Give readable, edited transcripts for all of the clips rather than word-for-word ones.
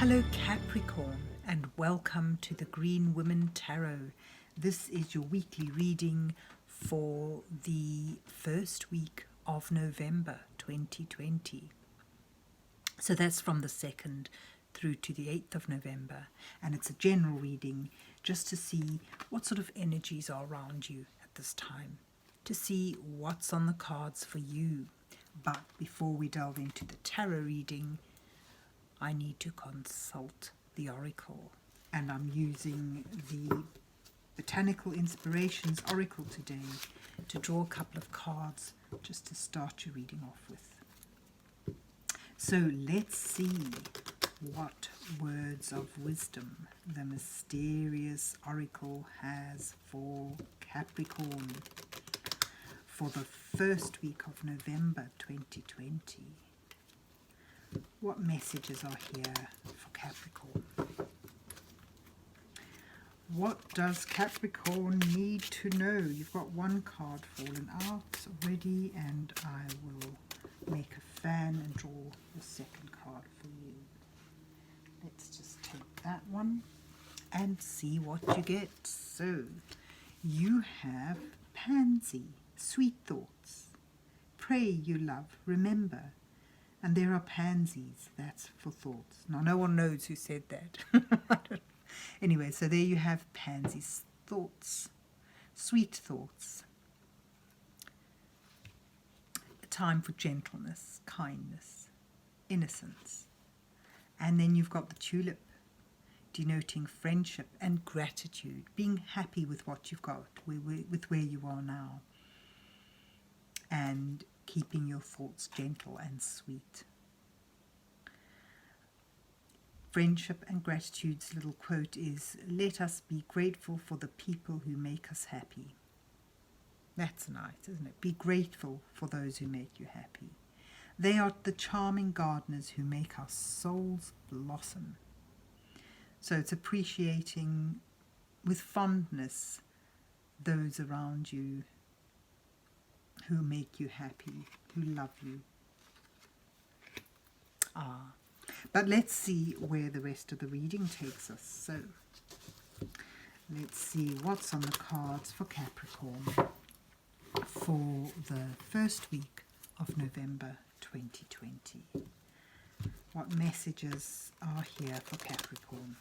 Hello Capricorn, and welcome to the Green Women Tarot. This is your weekly reading for the first week of November 2020. So that's from the 2nd through to the 8th of November, and it's a general reading just to see what sort of energies are around you at this time, to see what's on the cards for you. But before we delve into the tarot reading, I need to consult the oracle, and I'm using the Botanical Inspirations Oracle today to draw a couple of cards just to start your reading off with. So let's see what words of wisdom the mysterious oracle has for Capricorn for the first week of November 2020. What messages are here for Capricorn? What does Capricorn need to know? You've got one card fallen out already, and I will make a fan and draw the second card for you. Let's just take that one and see what you get. So, you have Pansy, sweet thoughts. Pray you love, remember. And there are pansies, that's for thoughts. Now, no one knows who said that. Anyway, so there you have pansies, thoughts, sweet thoughts. A time for gentleness, kindness, innocence. And then you've got the tulip, denoting friendship and gratitude, being happy with what you've got, with where you are now. And keeping your thoughts gentle and sweet. Friendship and Gratitude's little quote is, "Let us be grateful for the people who make us happy." That's nice, isn't it? Be grateful for those who make you happy. They are the charming gardeners who make our souls blossom. So it's appreciating with fondness those around you who make you happy, who love you. But let's see where the rest of the reading takes us. So, let's see what's on the cards for Capricorn for the first week of November 2020. What messages are here for Capricorn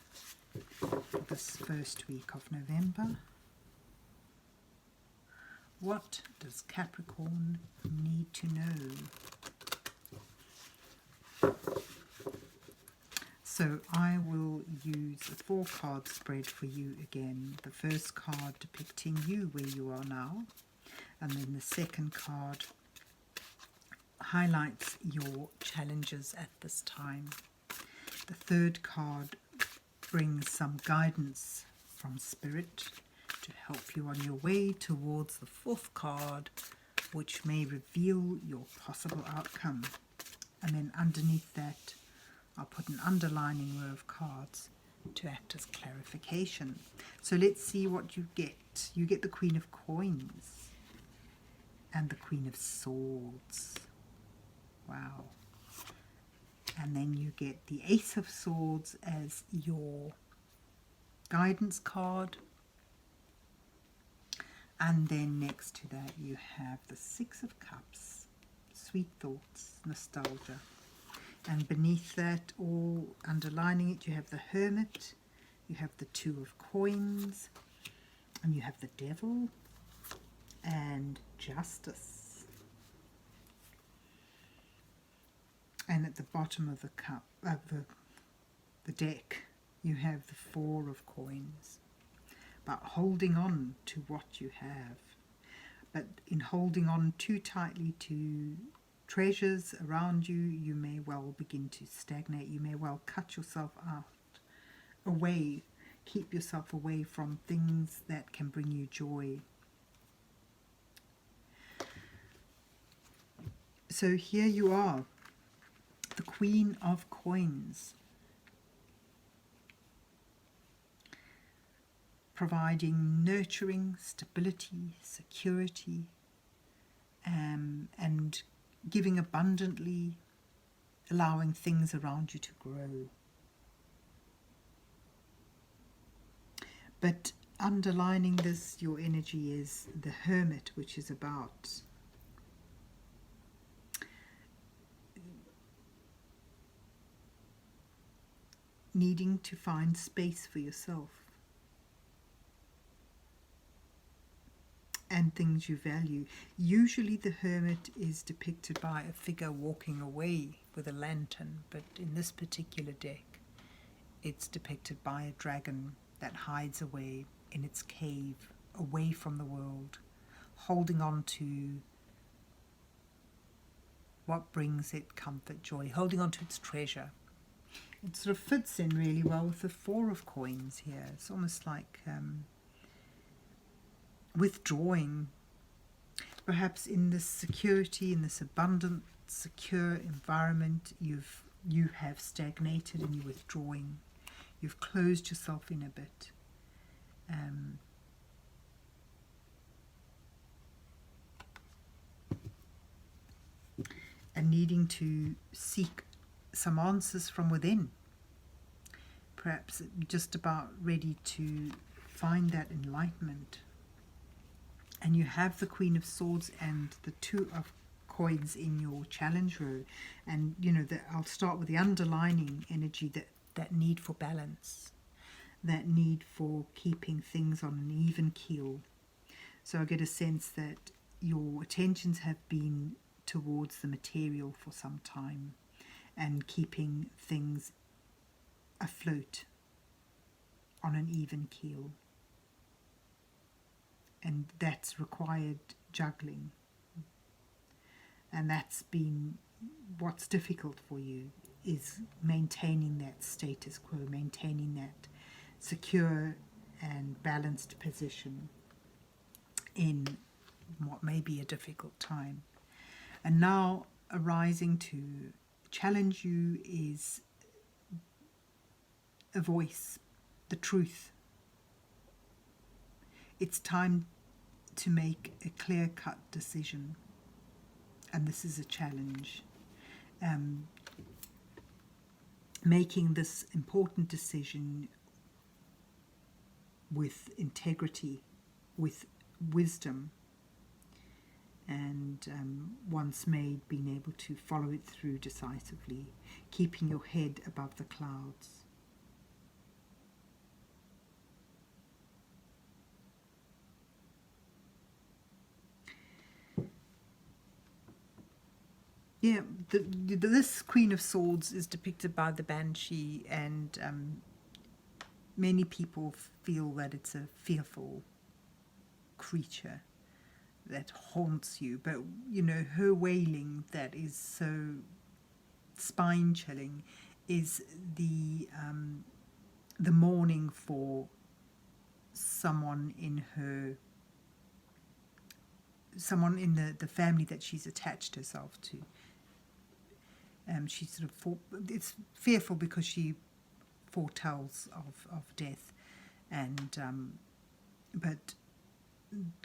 for this first week of November? What does Capricorn need to know? So I will use a 4-card spread for you again. The first card depicting you where you are now, and then the second card highlights your challenges at this time. The third card brings some guidance from Spirit to help you on your way towards the fourth card, which may reveal your possible outcome. And then underneath that, I'll put an underlining row of cards to act as clarification. So let's see what you get. You get the Queen of Coins and the Queen of Swords. Wow. And then you get the Ace of Swords as your guidance card. And then next to that you have the Six of Cups, sweet thoughts, nostalgia. And beneath that, all underlining it, you have the Hermit, you have the Two of Coins, and you have the Devil and Justice. And at the bottom of the cup, the deck, you have the Four of Coins. But holding on to what you have. But in holding on too tightly to treasures around you, you may well begin to stagnate. You may well cut yourself out, away, keep yourself away from things that can bring you joy. So here you are, the Queen of Coins, providing nurturing, stability, security, and giving abundantly, allowing things around you to grow. But underlining this, your energy is the Hermit, which is about needing to find space for yourself and things you value. Usually the Hermit is depicted by a figure walking away with a lantern, but in this particular deck it's depicted by a dragon that hides away in its cave, away from the world, holding on to what brings it comfort, joy, holding on to its treasure. It sort of fits in really well with the Four of Coins here. It's almost like withdrawing, perhaps in this security, in this abundant, secure environment. You have stagnated and you're withdrawing. You've closed yourself in a bit. And needing to seek some answers from within. Perhaps just about ready to find that enlightenment. And you have the Queen of Swords and the Two of Coins in your challenge row. And, you know, I'll start with the underlining energy, that need for balance, that need for keeping things on an even keel. So I get a sense that your attentions have been towards the material for some time and keeping things afloat on an even keel. And that's required juggling. And that's been what's difficult for you, is maintaining that status quo, maintaining that secure and balanced position in what may be a difficult time. And now arising to challenge you is a voice, the truth. It's time to make a clear-cut decision, and this is a challenge. Making this important decision with integrity, with wisdom, and once made, being able to follow it through decisively, keeping your head above the clouds. Yeah, this Queen of Swords is depicted by the Banshee, and many people feel that it's a fearful creature that haunts you. But, you know, her wailing that is so spine-chilling is the mourning for someone in the family that she's attached herself to. She's sort of it's fearful because she foretells of death, and but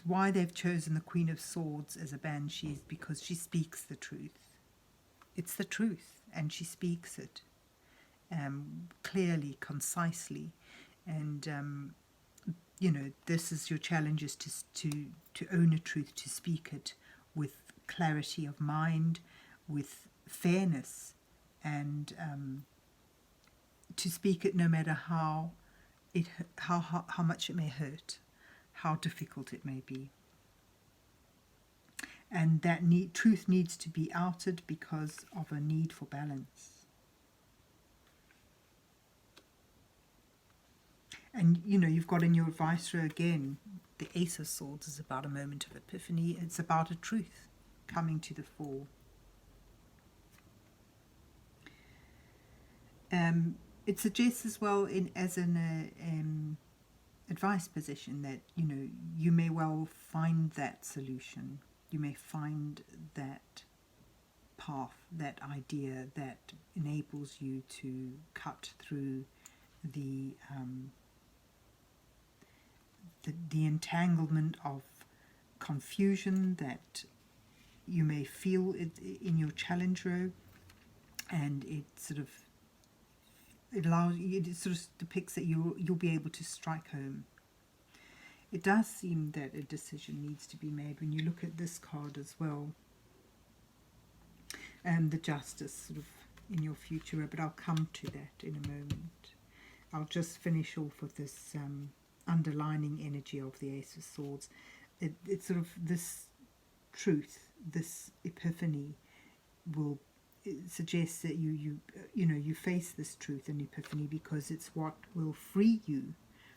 why they've chosen the Queen of Swords as a banshee is because she speaks the truth. It's the truth, and she speaks it clearly, concisely, and you know, this is your challenge, is to own a truth, to speak it with clarity of mind, with fairness, and to speak it no matter how much it may hurt, how difficult it may be. And that truth needs to be outed because of a need for balance. And, you know, you've got in your advice row again, the Ace of Swords is about a moment of epiphany. It's about a truth coming to the fore. It suggests as well, as an advice position, that, you know, you may well find that solution. You may find that path, that idea that enables you to cut through the entanglement of confusion that you may feel in your challenge row, and it sort of depicts that you'll be able to strike home it does seem that a decision needs to be made when you look at this card as well. The Justice sort of in your future, but I'll come to that in a moment. I'll just finish off with this underlining energy of the Ace of Swords. It's sort of this truth, this epiphany will suggest that you face this truth and epiphany because it's what will free you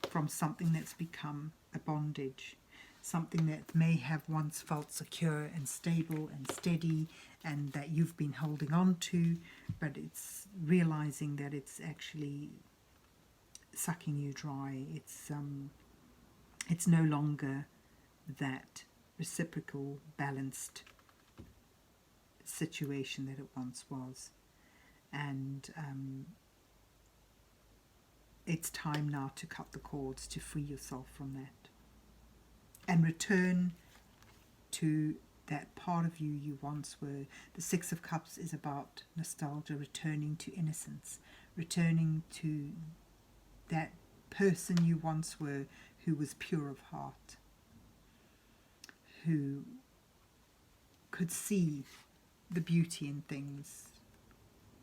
from something that's become a bondage, something that may have once felt secure and stable and steady and that you've been holding on to, but it's realizing that it's actually sucking you dry. It's no longer that reciprocal, balanced situation that it once was, and it's time now to cut the cords, to free yourself from that and return to that part of you once were. The Six of Cups is about nostalgia, returning to innocence, returning to that person you once were who was pure of heart, who could see the beauty in things.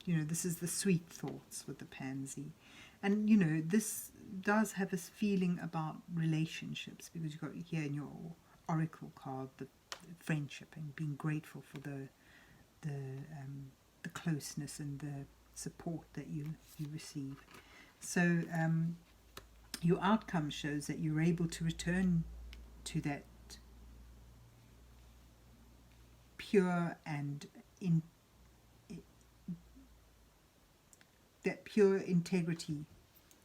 This is the sweet thoughts with the pansy. And, this does have a feeling about relationships, because you've got here in your oracle card the friendship and being grateful for the closeness and the support that you receive. So your outcome shows that you're able to return to that pure and that pure integrity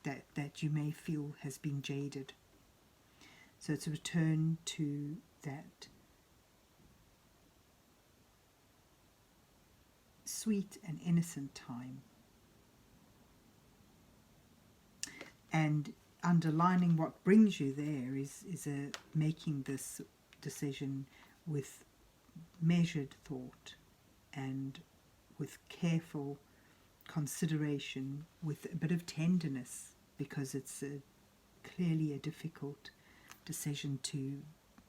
that you may feel has been jaded. So it's a return to that sweet and innocent time. And underlining what brings you there is making this decision with measured thought and with careful consideration, with a bit of tenderness, because it's clearly a difficult decision to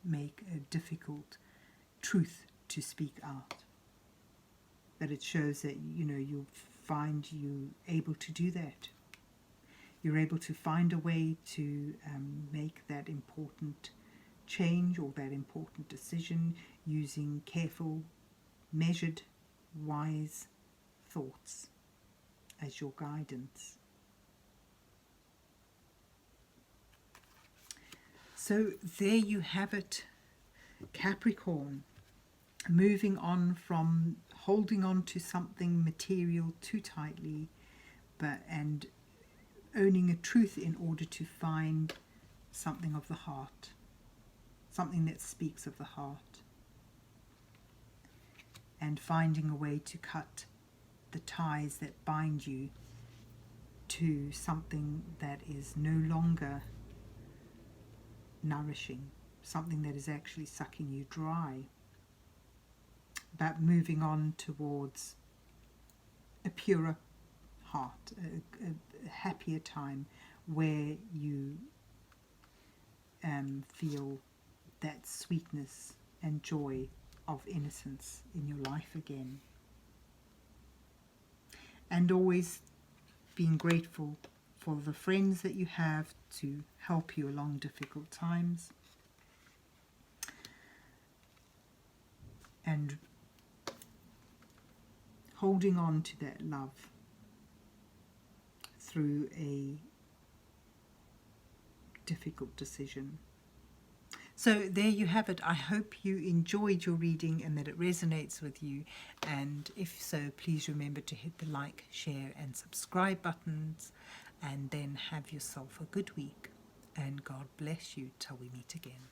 make, a difficult truth to speak out. But it shows that you'll find you able to do that. You're able to find a way to make that important change or that important decision using careful, measured, wise thoughts as your guidance. So there you have it, Capricorn, moving on from holding on to something material too tightly, and owning a truth in order to find something of the heart, something that speaks of the heart, and finding a way to cut the ties that bind you to something that is no longer nourishing, something that is actually sucking you dry, but moving on towards a purer heart, a happier time where you feel that sweetness and joy of innocence in your life again. And always being grateful for the friends that you have to help you along difficult times. And holding on to that love through a difficult decision. So there you have it. I hope you enjoyed your reading and that it resonates with you. And if so, please remember to hit the like, share and subscribe buttons. And then have yourself a good week. And God bless you till we meet again.